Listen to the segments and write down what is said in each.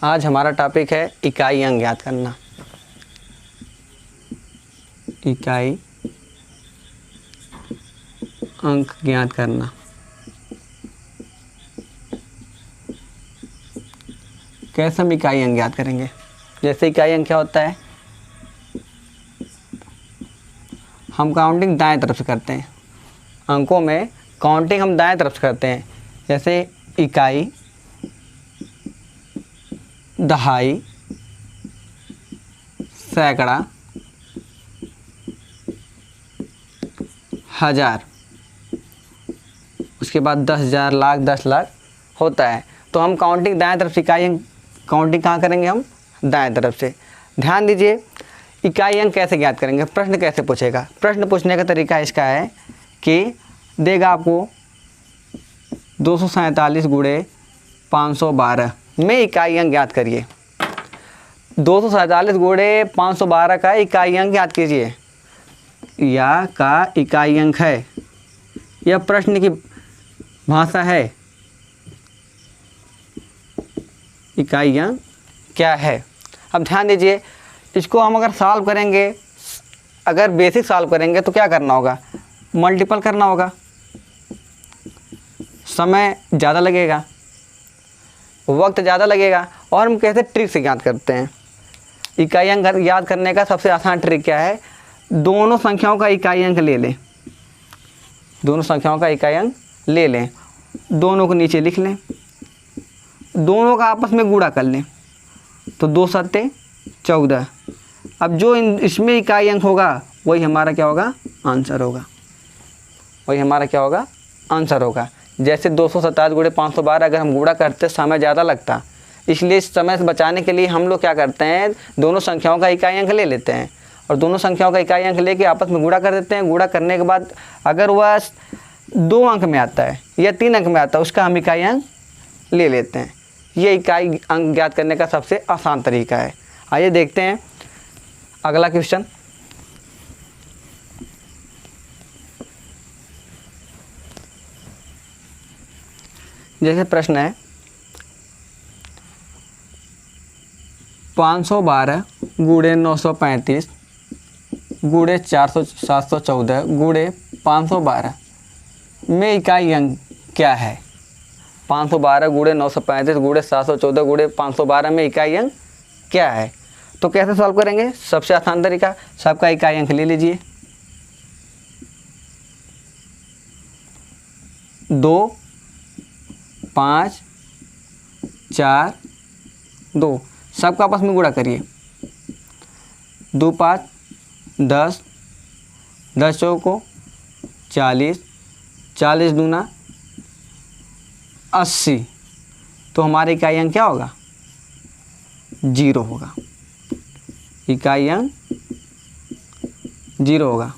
आज हमारा टॉपिक है इकाई अंक ज्ञात करना। इकाई अंक ज्ञात करना। कैसे हम इकाई अंक ज्ञात करेंगे? जैसे इकाई अंक क्या होता है, हम काउंटिंग दाएं तरफ से करते हैं। अंकों में काउंटिंग हम दाएं तरफ से करते हैं। जैसे इकाई, दहाई, सैकड़ा, हज़ार, उसके बाद 10,000, लाख, 10 लाख होता है। तो हम काउंटिंग दाएं तरफ से इकाई अंक काउंटिंग कहाँ करेंगे? हम दाएं तरफ से। ध्यान दीजिए, इकाई अंक कैसे ज्ञात करेंगे? प्रश्न कैसे पूछेगा? प्रश्न पूछने का तरीका इसका है कि देगा आपको 247 गुणे 512 में इकाई अंक ज्ञात करिए। 247 गुणे 512 का इकाई अंक ज्ञात कीजिए। या का इकाई अंक है, यह प्रश्न की भाषा है। इकाई अंक क्या है? अब ध्यान दीजिए, इसको हम अगर सॉल्व करेंगे, अगर बेसिक सॉल्व करेंगे तो क्या करना होगा? मल्टीपल करना होगा, समय ज़्यादा लगेगा, वक्त ज़्यादा लगेगा। और हम कैसे ट्रिक से ज्ञात करते हैं? इकाई अंक याद करने का सबसे आसान ट्रिक क्या है? दोनों संख्याओं का इकाई अंक ले लें। दोनों संख्याओं का इकाई अंक ले लें, दोनों को नीचे लिख लें, दोनों का आपस में गुणा कर लें, तो 2 सत्ते 14। अब जो इसमें इकाई अंक होगा वही हमारा क्या होगा? आंसर होगा। वही हमारा क्या होगा? आंसर होगा। जैसे 227 गुणे 512 अगर हम गुणा करते समय ज़्यादा लगता, इसलिए समय से बचाने के लिए हम लोग क्या करते हैं? दोनों संख्याओं का इकाई अंक ले लेते हैं और दोनों संख्याओं का इकाई अंक लेके आपस में गुणा कर देते हैं। गुणा करने के बाद अगर वह 2 अंक में आता है या 3 अंक में आता है, उसका हम इकाई अंक ले लेते हैं। ये इकाई अंक ज्ञात करने का सबसे आसान तरीका है। आइए देखते हैं अगला क्वेश्चन। जैसे प्रश्न है 512 गुणे 935 गुणे 714 गुणे 512 में इकाई अंक क्या है? 512 गुणे 935 गुणे 714 गुणे 512 में इकाई अंक क्या है? तो कैसे सॉल्व करेंगे? सबसे आसान तरीका, सबका इकाई अंक ले लीजिए। 2, 5, 4, 2 सबका आपस में गुणा करिए। 2, 5, 10, 10 चौको 40, 40 दूना 80। तो हमारे इकाई अंक क्या होगा? 0 होगा। इकाई अंक 0 होगा।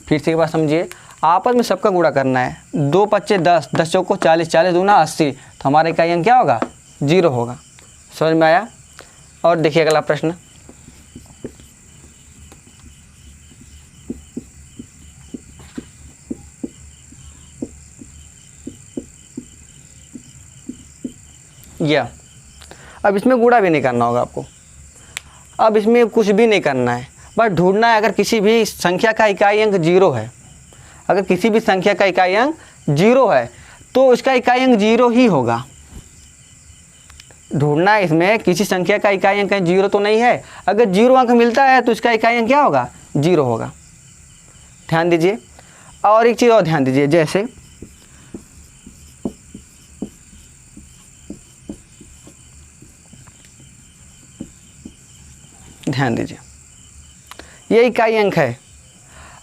फिर से एक बार समझिए, आपस में सबका गुणा करना है। 2 पच्चे 10, 10 चौको 40, 40 दूना 80। तो हमारा इकाई अंक क्या होगा? 0 होगा। समझ में आया? और देखिए अगला प्रश्न। या अब इसमें गुणा भी नहीं करना होगा आपको। अब इसमें कुछ भी नहीं करना है, बस ढूंढना है अगर किसी भी संख्या का इकाई अंक 0 है। अगर किसी भी संख्या का इकाई अंक 0 है तो उसका इकाई अंक 0 ही होगा। ढूंढना है इसमें किसी संख्या का इकाई अंक 0 तो नहीं है। अगर 0 अंक मिलता है तो इसका इकाई अंक क्या होगा? 0 होगा। ध्यान दीजिए। और एक चीज़ और ध्यान दीजिए, जैसे ध्यान दीजिए, ये इकाई अंक है।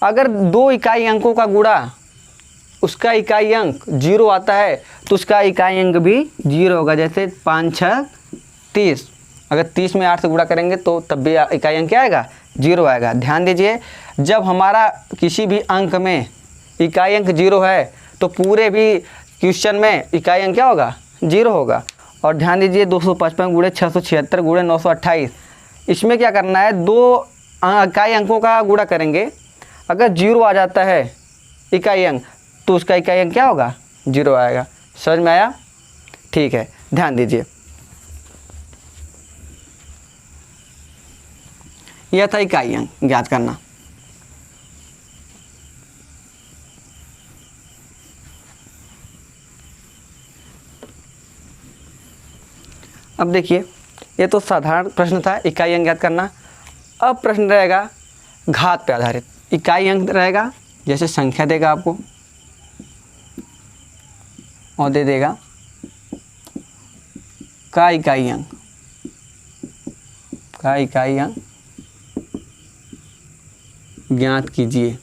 अगर 2 इकाई अंकों का गुणा उसका इकाई अंक 0 आता है तो उसका इकाई अंक भी 0 होगा। जैसे 5, 6, 30। अगर 30 में 8 से गुणा करेंगे तो तब भी इकाई अंक क्या आएगा? 0 आएगा। ध्यान दीजिए, जब हमारा किसी भी अंक में इकाई अंक 0 है तो पूरे भी क्वेश्चन में इकाई अंक क्या होगा? 0 होगा। और ध्यान दीजिए 255 गुणे 676 गुणे 928, इसमें क्या करना है? 2 इकाई अंकों का गुणा करेंगे। अगर 0 आ जाता है इकाई अंक तो उसका इकाई अंक क्या होगा? 0 आएगा। समझ में आया? ठीक है, ध्यान दीजिए। यह था इकाई अंक ज्ञात करना। अब देखिए, ये तो साधारण प्रश्न था, इकाई अंक ज्ञात करना। अब प्रश्न रहेगा घात पे आधारित। इकाई अंक रहेगा, जैसे संख्या देगा आपको और दे देगा का इकाई अंक, का इकाई अंक ज्ञात कीजिए,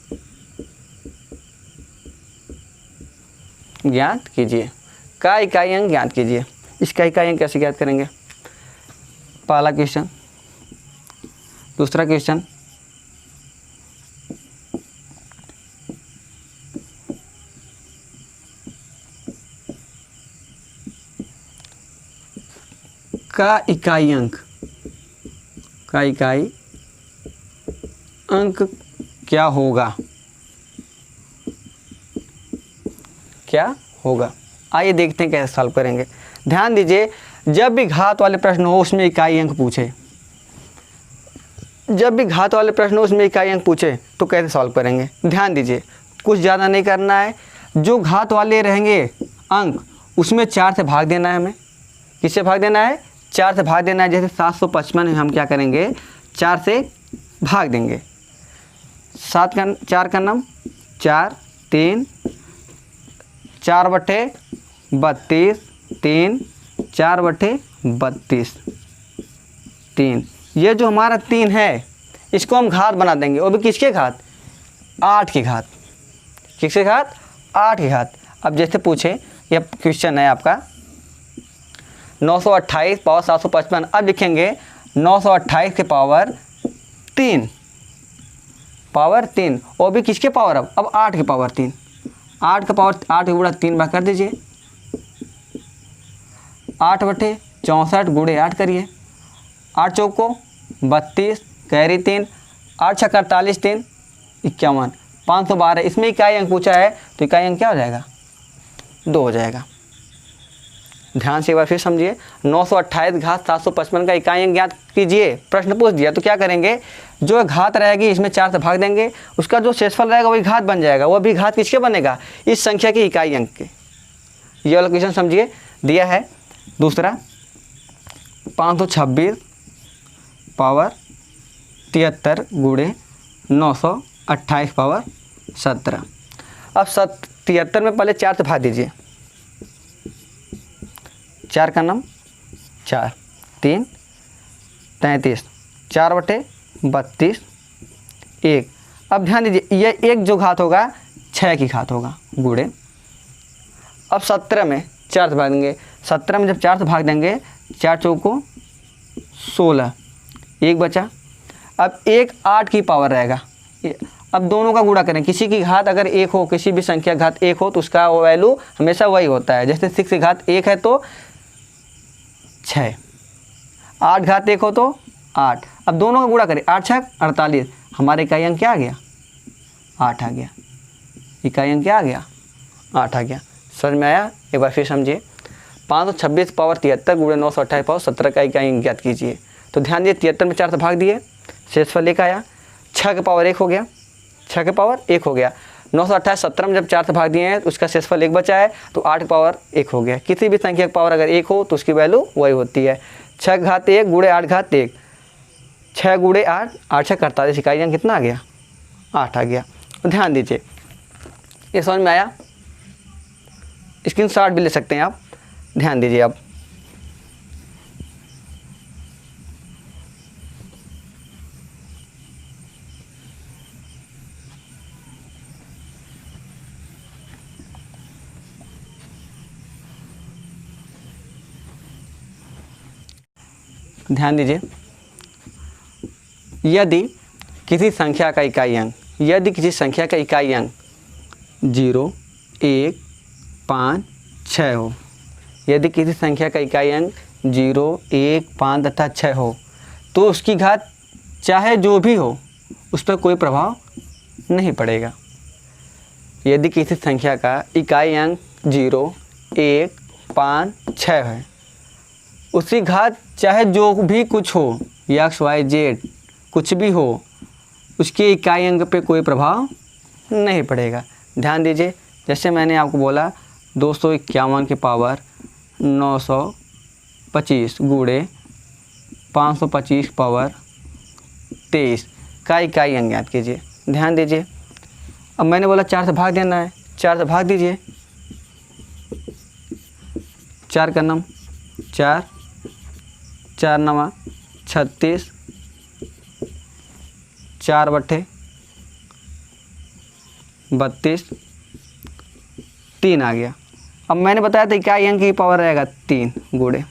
ज्ञात कीजिए, का इकाई अंक ज्ञात कीजिए। इसका इकाई अंक कैसे ज्ञात करेंगे? पहला क्वेश्चन। दूसरा क्वेश्चन, का इकाई अंक, का इकाई अंक क्या होगा, क्या होगा? आइए देखते हैं कैसे सॉल्व करेंगे। ध्यान दीजिए, जब भी घात वाले प्रश्न हो उसमें इकाई अंक पूछे, जब भी घात वाले प्रश्न हो उसमें इकाई अंक पूछे तो कैसे सॉल्व करेंगे। ध्यान दीजिए, कुछ ज़्यादा नहीं करना है। जो घात वाले रहेंगे अंक उसमें 4 से भाग देना है हमें। किससे भाग देना है? 4 से भाग देना है। जैसे 755 है, हम क्या करेंगे? 4 से भाग देंगे। 7 का 4 का नाम 4, 3, 4/32, 3, 4/32, 3। ये जो हमारा 3 है इसको हम घात बना देंगे, वो भी किसके घात? 8 की घात। किसके घात? 8 की घात। अब जैसे पूछे, यह क्वेश्चन है आपका 928 पावर 755। अब लिखेंगे 928 के पावर 3, पावर 3, वो भी किसके पावर? अब 8 के पावर 3। 8 का पावर 8 गुणा 3 बार कर दीजिए। 8/64 गुणे 8 करिए। 8 चौक को 32, कैरी 3, 8 छक्का 48, 3 51, 512। इसमें इकाई अंक पूछा है तो इकाई अंक क्या हो जाएगा? 2 हो जाएगा। ध्यान से एक बार फिर समझिए, 928 घात 755 का इकाई अंक ज्ञात कीजिए। प्रश्न पूछ दिया तो क्या करेंगे? जो घात रहेगी इसमें 4 से भाग देंगे, उसका जो शेषफल रहेगा वही घात बन जाएगा। वो भी घात किसके बनेगा? इस संख्या की इकाई अंक के। ये वाला क्वेश्चन समझिए, दिया है। दूसरा 526 पावर 73 गुणे 928 पावर 17। अब 73 में पहले 4 से भाग दीजिए। 4 का नाम 4, 3, 33, 4/32, 1। अब ध्यान दीजिए, ये एक जो घात होगा 6 की घात होगा गुणे। अब 17 में 4 से भाग देंगे। 17 में जब 4 से भाग देंगे, 4 चौक को 16, 1 बचा। अब 1 8 की पावर रहेगा। अब दोनों का गुणा करें। किसी की घात अगर 1 हो, किसी भी संख्या घात 1 हो तो उसका वैल्यू हमेशा वही होता है। जैसे 6 की घात 1 है तो 6, 8 घात 1 हो तो 8। अब दोनों का गुणा करें। 8 छक 48, हमारे इकाई अंक क्या आ गया? 8 आ गया। इकाई अंक क्या आ गया? 8 आ गया। समझ में आया? एक बार फिर समझिए, 526 पावर 73 गुणे 928 पावर 17 का इकाई अंक ज्ञात कीजिए। तो ध्यान दिए, 73 में 4 से भाग दिए, शेषफल 1 आया। 6 के पावर 1 हो गया, 6 के पावर 1 हो गया। 928 17 में जब 4 से भाग दिए हैं तो उसका शेषफल 1 बचा है, तो 8 के पावर 1 हो गया। किसी भी संख्या का पावर अगर 1 हो तो उसकी वैल्यू वही होती है। 6 घात 1 गुणे 8 घात 1, 6 गुणे 8, 8 छक 48, इकाई अंक कितना आ गया? 8 आ गया। तो ध्यान दीजिए, ये समझ में आया? स्क्रीनशॉट भी ले सकते हैं आप। ध्यान दीजिए आप। ध्यान दीजिए, यदि किसी संख्या का इकाई अंक, यदि किसी संख्या का इकाई अंक 0, 1, 5, 6 हो, यदि किसी संख्या का इकाई अंक 0, 1, 5 तथा 6 हो तो उसकी घात चाहे जो भी हो उस पर कोई प्रभाव नहीं पड़ेगा। यदि किसी संख्या का इकाई अंक 0, 1, 5, 6 है, उसकी घात चाहे जो भी कुछ हो, एक्स वाई जेड कुछ भी हो उसके इकाई अंक पे कोई प्रभाव नहीं पड़ेगा। ध्यान दीजिए, जैसे मैंने आपको बोला 251 की पावर 925 गुणे 525 पावर 23 का इकाई अंक ज्ञात कीजिए। ध्यान दीजिए, अब मैंने बोला 4 से भाग देना है, 4 से भाग दीजिए। 4 का नम 4, 4 नवा 36, 4 बट्ठे 32, 3 आ गया। अब मैंने बताया था इकाई अंक की पावर रहेगा 3 गुणे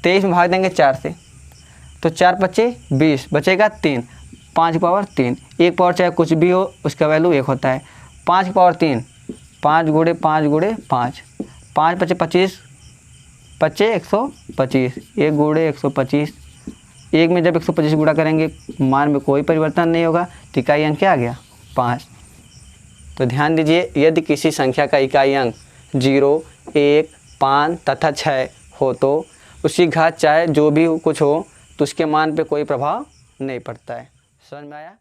23 में भाग देंगे 4 से, तो 4 पच्चे 20, बचेगा 3, 5 की पावर 3। एक पावर चाहे कुछ भी हो उसका वैल्यू 1 होता है। 5 की पावर 3, 5 गुणे 5 गुणे 5, 5 पच्चे 25, पच्चे 125, 1 गुणे 125। एक में जब 125 गुणा करेंगे मान में कोई परिवर्तन नहीं होगा, तो इकाई अंक क्या आ गया 5। तो ध्यान दीजिए, यदि किसी संख्या का इकाई अंक 0, 1, 5 तथा 6 हो तो उसकी घात चाहे जो भी कुछ हो तो उसके मान पे कोई प्रभाव नहीं पड़ता है। समझ में आया?